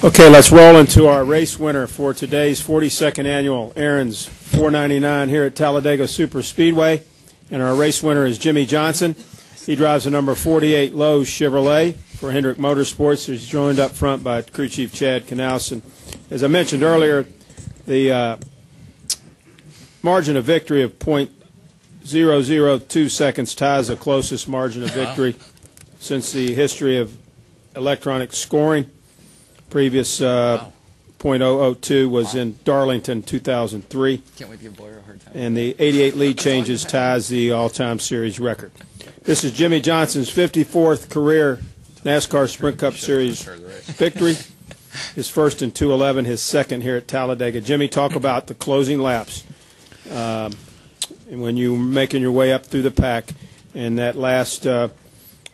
Okay, let's roll into our race winner for today's 42nd annual Aaron's 499 here at Talladega Superspeedway. And our race winner is Jimmie Johnson. He drives the number 48 Lowe's Chevrolet for Hendrick Motorsports. He's joined up front by crew chief Chad Knaus. And as I mentioned earlier, the margin of victory of .002 seconds ties the closest margin of victory since the history of electronic scoring. Previous .002 was in Darlington, 2003. Can't wait to give Boyer a hard time. And the 88 lead changes ties the all-time series record. This is Jimmie Johnson's 54th career NASCAR Sprint Cup Series victory. His first in 211, his second here at Talladega. Jimmie, talk about the closing laps. And when you were making your way up through the pack in that last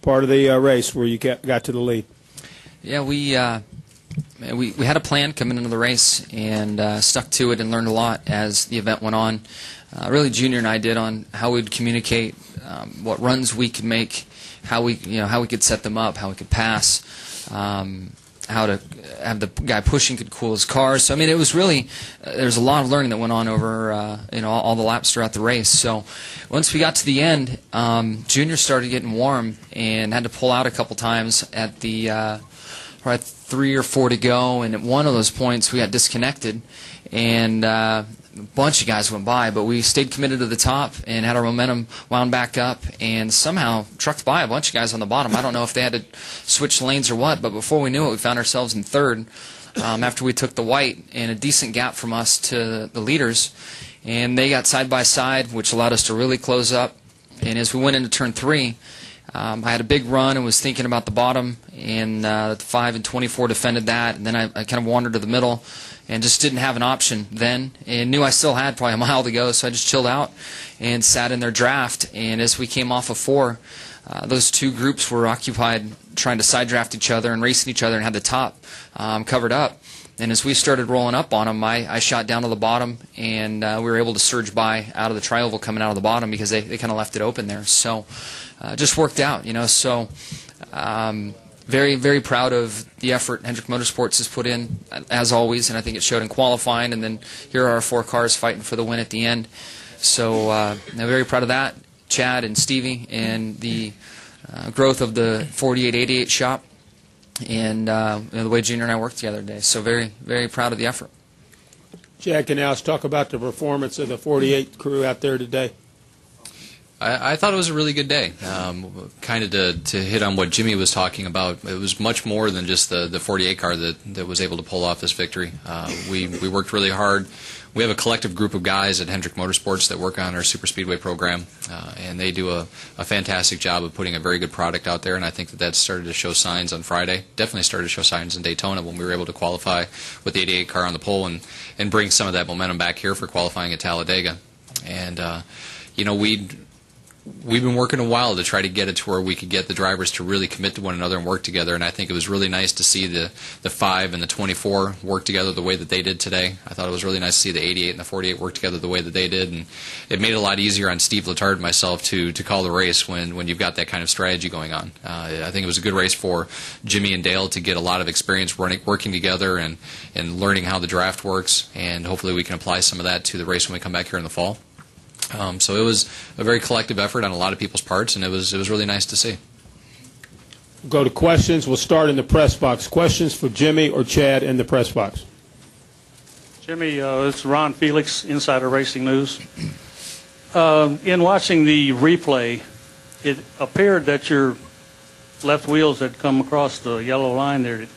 part of the race where you got to the lead. Yeah, we had a plan coming into the race and stuck to it and learned a lot as the event went on. Really, Junior and I did on how we'd communicate, what runs we could make, how we could set them up, how we could pass, how to have the guy pushing could cool his car. So I mean, it was really there's a lot of learning that went on over all the laps throughout the race. So once we got to the end, Junior started getting warm and had to pull out a couple times at the. Right, 3 or 4 to go, and at one of those points we got disconnected, and a bunch of guys went by, but we stayed committed to the top and had our momentum wound back up and somehow trucked by a bunch of guys on the bottom. I don't know if they had to switch lanes or what, but before we knew it, we found ourselves in third after we took the white, and a decent gap from us to the leaders, and they got side by side, which allowed us to really close up. And as we went into turn 3, I had a big run and was thinking about the bottom, and the 5 and 24 defended that, and then I kind of wandered to the middle and just didn't have an option then, and knew I still had probably a mile to go, so I just chilled out and sat in their draft. And as we came off of 4, those two groups were occupied trying to side draft each other and racing each other and had the top covered up. And as we started rolling up on them, I shot down to the bottom, and we were able to surge by out of the tri-oval coming out of the bottom because they kind of left it open there. So just worked out, So very, very proud of the effort Hendrick Motorsports has put in, as always, and I think it showed in qualifying. And then here are our 4 cars fighting for the win at the end. So I'm very proud of that, Chad and Stevie, and the growth of the 4888 shop. And the way Junior and I worked together today. So very, very proud of the effort. Chad Knaus, talk about the performance of the 48 crew out there today. I thought it was a really good day. Kind of to hit on what Jimmie was talking about, it was much more than just the 48 car that was able to pull off this victory. We worked really hard. We have a collective group of guys at Hendrick Motorsports that work on our Superspeedway program, and they do a fantastic job of putting a very good product out there, and I think that started to show signs on Friday. Definitely started to show signs in Daytona when we were able to qualify with the 88 car on the pole and bring some of that momentum back here for qualifying at Talladega. And, we've been working a while to try to get it to where we could get the drivers to really commit to one another and work together, and I think it was really nice to see the 5 and the 24 work together the way that they did today. I thought it was really nice to see the 88 and the 48 work together the way that they did, and it made it a lot easier on Steve Letard and myself to call the race when you've got that kind of strategy going on. I think it was a good race for Jimmie and Dale to get a lot of experience working together and learning how the draft works, and hopefully we can apply some of that to the race when we come back here in the fall. So it was a very collective effort on a lot of people's parts, and it was really nice to see. We'll go to questions. We'll start in the press box. Questions for Jimmie or Chad in the press box. Jimmie, it's Ron Felix, Insider Racing News. In watching the replay, it appeared that your left wheels had come across the yellow line there.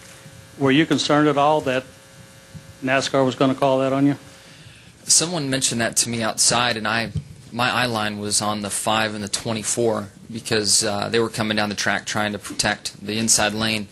Were you concerned at all that NASCAR was going to call that on you? Someone mentioned that to me outside, and my eye line was on the 5 and the 24 because they were coming down the track trying to protect the inside lane.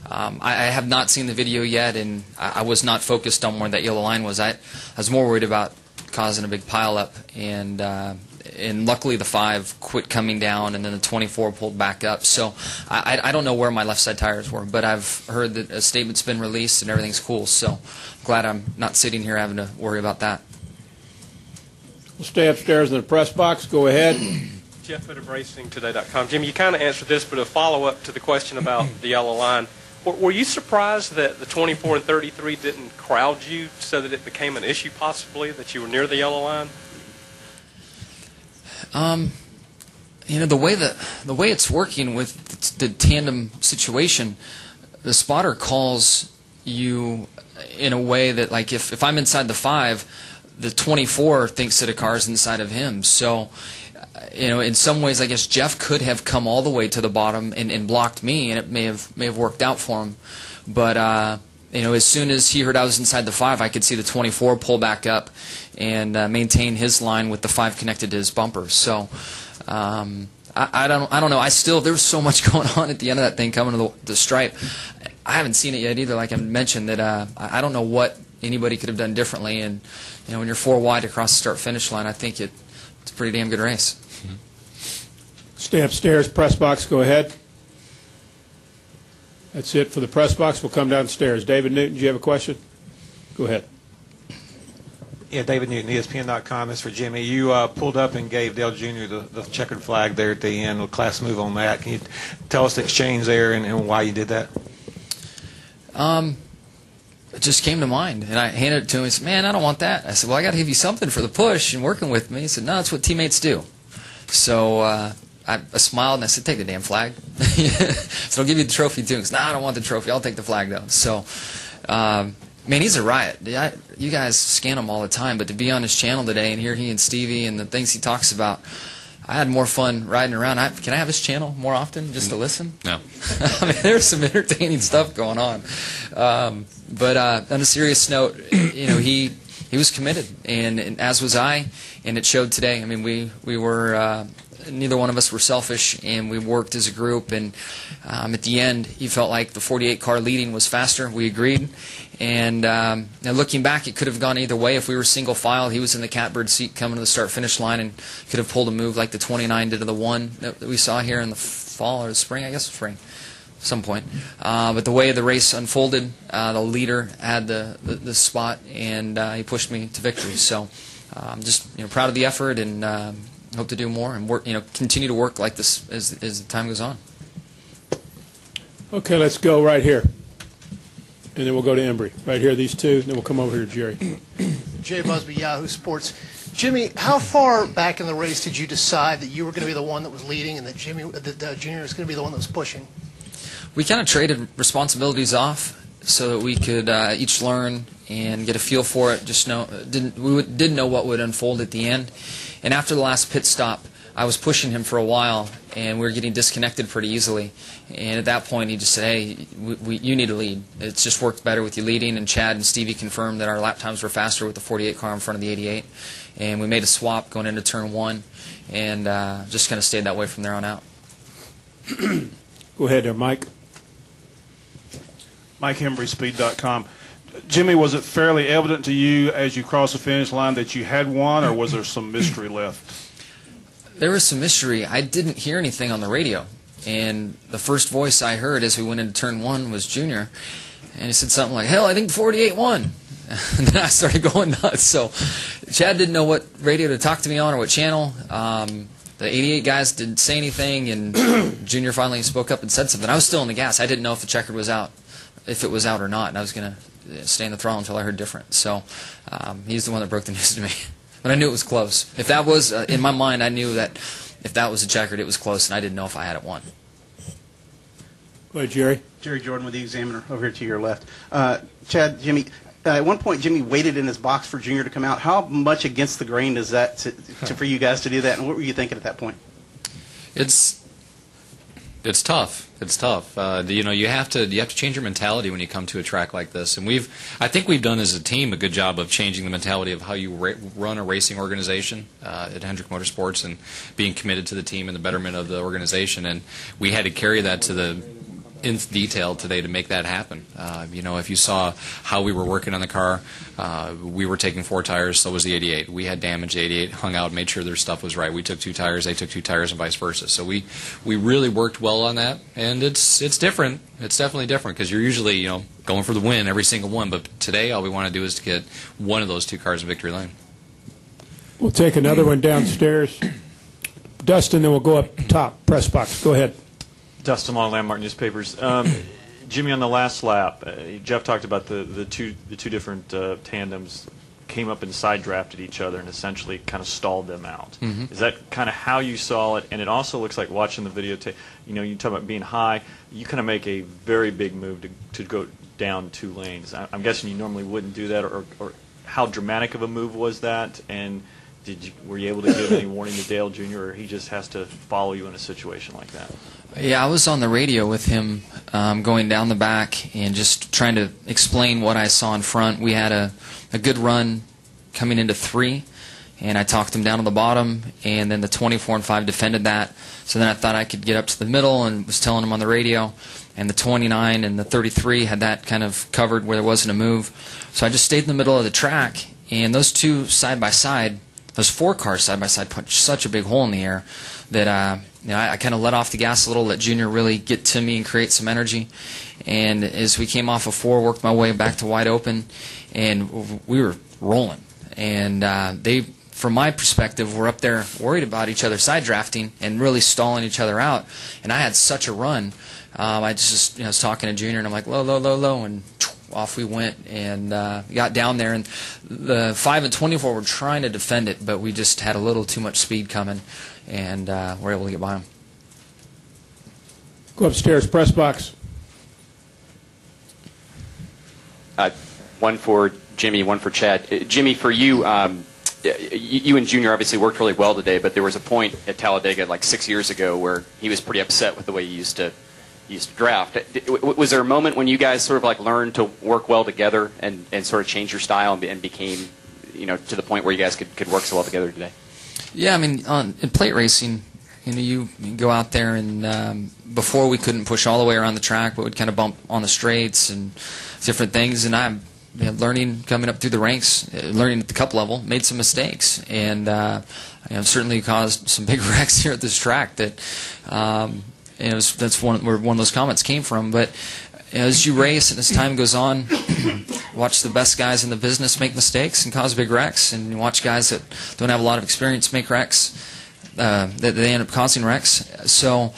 I have not seen the video yet, and I was not focused on where that yellow line was. I was more worried about causing a big pileup, and luckily the 5 quit coming down, and then the 24 pulled back up. So I don't know where my left side tires were, but I've heard that a statement's been released and everything's cool. So glad I'm not sitting here having to worry about that. We'll stay upstairs in the press box. Go ahead. Jeff at RacingToday.com. Jimmie, you kind of answered this, but a follow-up to the question about the yellow line. Were you surprised that the 24 and 33 didn't crowd you so that it became an issue possibly that you were near the yellow line? You know, the way it's working with the tandem situation, the spotter calls you in a way that, like, if I'm inside the 5, the 24 thinks that a car is inside of him. So, you know, in some ways, I guess Jeff could have come all the way to the bottom and blocked me, and it may have worked out for him. But you know, as soon as he heard I was inside the 5, I could see the 24 pull back up and maintain his line with the 5 connected to his bumper. So. I don't know. There was so much going on at the end of that thing coming to the stripe. I haven't seen it yet either. Like I mentioned, that I don't know what anybody could have done differently. And you know, when you're 4 wide across the start-finish line, I think it's a pretty damn good race. Stay upstairs. Press box. Go ahead. That's it for the press box. We'll come downstairs. David Newton, do you have a question? Go ahead. Yeah, David Newton, ESPN.com. Is for Jimmie. You pulled up and gave Dale Jr. the checkered flag there at the end. A class move on that. Can you tell us the exchange there and why you did that? It just came to mind, and I handed it to him. He said, "Man, I don't want that." I said, "Well, I got to give you something for the push and working with me." He said, "No, that's what teammates do." So I smiled and I said, "Take the damn flag." So I'll give you the trophy too. He goes, "No, I don't want the trophy. I'll take the flag though." So. Man, he's a riot. You guys scan him all the time, but to be on his channel today and hear he and Stevie and the things he talks about, I had more fun riding around. Can I have his channel more often just to listen? No. I mean, there's some entertaining stuff going on. But on a serious note, you know, he was committed, and as was I, and it showed today. I mean, we were neither one of us were selfish, and we worked as a group. And at the end, he felt like the 48 car leading was faster. We agreed. And now looking back, it could have gone either way. If we were single file, he was in the catbird seat coming to the start-finish line and could have pulled a move like the 29 did to the 1 that we saw here in the fall or the spring, I guess spring, some point. But the way the race unfolded, the leader had the spot, and he pushed me to victory. So I'm just proud of the effort, and hope to do more and work, continue to work like this as the time goes on. Okay, let's go right here. And then we'll go to Embry. Right here, these two. Then we'll come over here to Jerry. Jay Busby, Yahoo Sports. Jimmie, how far back in the race did you decide that you were going to be the one that was leading and that Junior was going to be the one that was pushing? We kind of traded responsibilities off so that we could each learn and get a feel for it. Didn't know what would unfold at the end. And after the last pit stop, I was pushing him for a while, and we were getting disconnected pretty easily. And at that point, he just said, "Hey, you need to lead. It's just worked better with you leading." And Chad and Stevie confirmed that our lap times were faster with the 48 car in front of the 88. And we made a swap going into turn 1, and just kind of stayed that way from there on out. Go ahead there, Mike. Mike Hembry, Speed.com. Jimmie, was it fairly evident to you as you crossed the finish line that you had won, or was there some mystery left? There was some mystery. I didn't hear anything on the radio, and the first voice I heard as we went into turn 1 was Junior, and he said something like, "Hell, I think the 48 won." And then I started going nuts. So Chad didn't know what radio to talk to me on or what channel. The 88 guys didn't say anything, and Junior finally spoke up and said something. I was still in the gas. I didn't know if the checkered was out, if it was out or not, and I was going to stay in the throttle until I heard different. So he's the one that broke the news to me. But I knew it was close. If that was, in my mind, I knew that if that was a checkered, it was close, and I didn't know if I had it won. Go ahead, Jerry. Jerry Jordan with the Examiner over here to your left. Chad, Jimmie, at one point Jimmie waited in his box for Junior to come out. How much against the grain is that for you guys to do that, and what were you thinking at that point? It's tough. It's tough. You have to change your mentality when you come to a track like this. And I think we've done as a team a good job of changing the mentality of how you run a racing organization at Hendrick Motorsports and being committed to the team and the betterment of the organization. And we had to carry that to the nth detail today to make that happen. If you saw how we were working on the car, we were taking 4 tires, so was the 88. We had damage. The 88 hung out, made sure their stuff was right. We took 2 tires, they took 2 tires, and vice versa. So we really worked well on that, and it's different. It's definitely different because you're usually going for the win every single one, but today all we want to do is to get one of those 2 cars in victory lane. We'll take another one downstairs. Dustin, then we'll go up top. Press box. Go ahead. Dustin Long, Landmark Newspapers. Jimmie, on the last lap, Jeff talked about the two different tandems came up and side drafted each other and essentially kind of stalled them out. Mhm. Is that kind of how you saw it? And it also looks like watching the videotape, you talk about being high, you kind of make a very big move to go down 2 lanes. I'm guessing you normally wouldn't do that, or how dramatic of a move was that? And were you able to give any warning to Dale Jr., or he just has to follow you in a situation like that? Yeah, I was on the radio with him going down the back and just trying to explain what I saw in front. We had a good run coming into 3, and I talked him down to the bottom, and then the 24 and 5 defended that. So then I thought I could get up to the middle and was telling him on the radio, and the 29 and the 33 had that kind of covered where there wasn't a move. So I just stayed in the middle of the track, and those two side by side, those 4 cars side by side, punched such a big hole in the air that I kind of let off the gas a little, let Junior really get to me and create some energy. And as we came off of 4, worked my way back to wide open, and we were rolling. And they, from my perspective, were up there worried about each other side drafting and really stalling each other out. And I had such a run. I just was talking to Junior, and I'm like, low, low, low, low, and off we went and got down there. And the 5 and 24 were trying to defend it, but we just had a little too much speed coming, and were able to get by them. Go upstairs, press box. One for Jimmie, one for Chad. Jimmie, for you, you and Junior obviously worked really well today, but there was a point at Talladega like 6 years ago where he was pretty upset with the way you used to draft. Was there a moment when you guys sort of like learned to work well together and sort of change your style and became, to the point where you guys could work so well together today? Yeah, I mean, in plate racing, you go out there, and before we couldn't push all the way around the track, but we'd kind of bump on the straights and different things. And I'm learning, coming up through the ranks, learning at the cup level, made some mistakes, and certainly caused some big wrecks here at this track. That that's where one of those comments came from. But as you race and as time goes on, watch the best guys in the business make mistakes and cause big wrecks, and you watch guys that don't have a lot of experience make wrecks, that they end up causing wrecks. So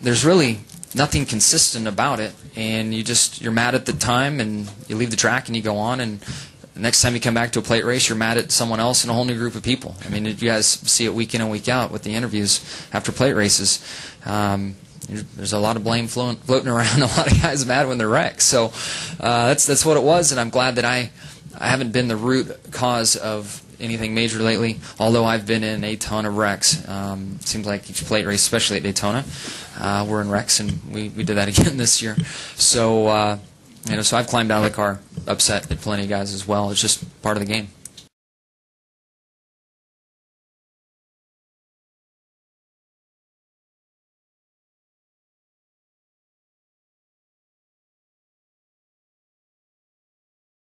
there's really nothing consistent about it, and you're mad at the time, and you leave the track and you go on, and the next time you come back to a plate race, you're mad at someone else and a whole new group of people. I mean, you guys see it week in and week out with the interviews after plate races. There's a lot of blame floating around. A lot of guys mad when they're wrecked. So that's what it was, and I'm glad that I haven't been the root cause of anything major lately, although I've been in a ton of wrecks. It seems like each plate race, especially at Daytona, we're in wrecks, and we did that again this year. So so I've climbed out of the car upset at plenty of guys as well. It's just part of the game.